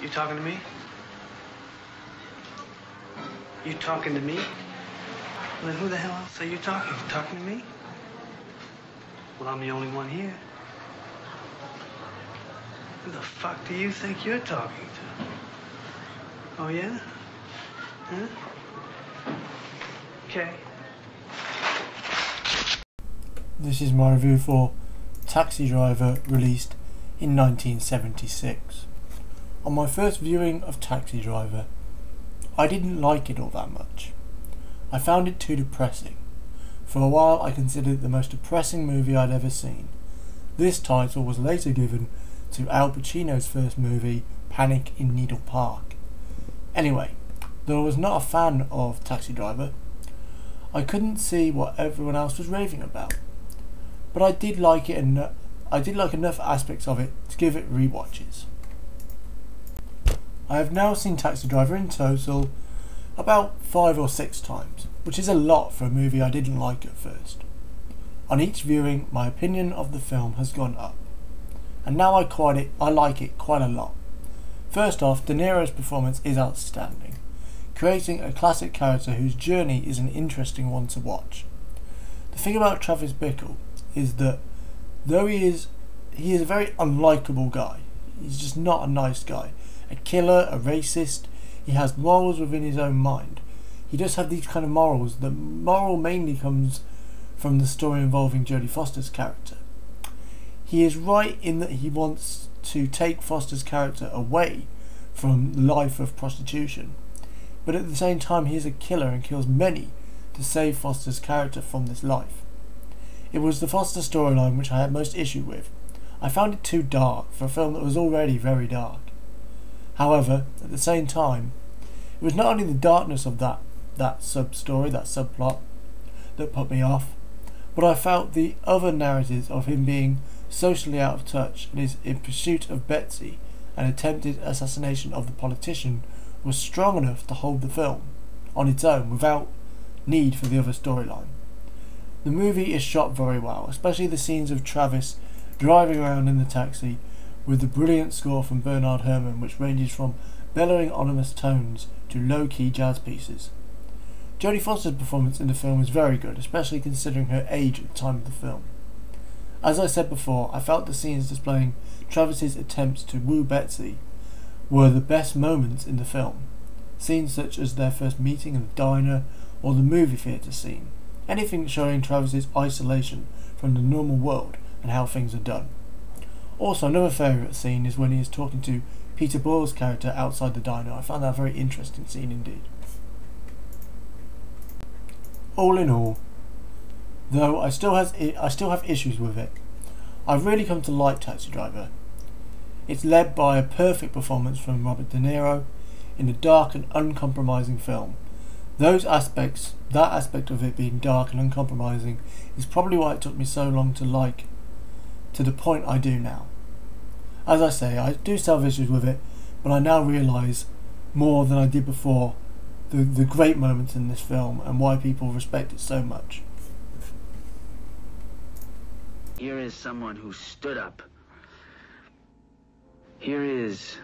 You talking to me? You talking to me? Well, then who the hell else are you talking to? Talking to me? Well, I'm the only one here. Who the fuck do you think you're talking to? Oh, yeah? Huh? Okay. This is my review for Taxi Driver, released in 1976. On my first viewing of Taxi Driver, I didn't like it all that much. I found it too depressing. For a while I considered it the most depressing movie I'd ever seen. This title was later given to Al Pacino's first movie, Panic in Needle Park. Anyway, though I was not a fan of Taxi Driver, I couldn't see what everyone else was raving about. But I did like it, and I did like enough aspects of it to give it rewatches. I have now seen Taxi Driver in total about 5 or 6 times, which is a lot for a movie I didn't like at first. On each viewing, my opinion of the film has gone up, and now I like it quite a lot. First off, De Niro's performance is outstanding, creating a classic character whose journey is an interesting one to watch. The thing about Travis Bickle is that though he is a very unlikable guy, he's just not a nice guy, a killer, a racist. He has morals within his own mind. He does have these kind of morals. The moral mainly comes from the story involving Jodie Foster's character. He is right in that he wants to take Foster's character away from the life of prostitution, but at the same time he is a killer and kills many to save Foster's character from this life. It was the Foster storyline which I had most issue with. I found it too dark for a film that was already very dark. However, at the same time, it was not only the darkness of that sub-story, that subplot, that put me off, but I felt the other narratives of him being socially out of touch and his in pursuit of Betsy and attempted assassination of the politician was strong enough to hold the film on its own without need for the other storyline. The movie is shot very well, especially the scenes of Travis driving around in the taxi with the brilliant score from Bernard Herrmann, which ranges from bellowing ominous tones to low-key jazz pieces. Jodie Foster's performance in the film is very good, especially considering her age at the time of the film. As I said before, I felt the scenes displaying Travis's attempts to woo Betsy were the best moments in the film. Scenes such as their first meeting in the diner or the movie theatre scene. Anything showing Travis's isolation from the normal world and how things are done. Also, another favourite scene is when he is talking to Peter Boyle's character outside the diner. I found that a very interesting scene indeed. All in all, though I still have issues with it, I've really come to like Taxi Driver. It's led by a perfect performance from Robert De Niro in a dark and uncompromising film. That aspect of it being dark and uncompromising is probably why it took me so long to like, to the point I do now. As I say, I do still have issues with it, but I now realise more than I did before the great moments in this film and why people respect it so much. Here is someone who stood up. Here is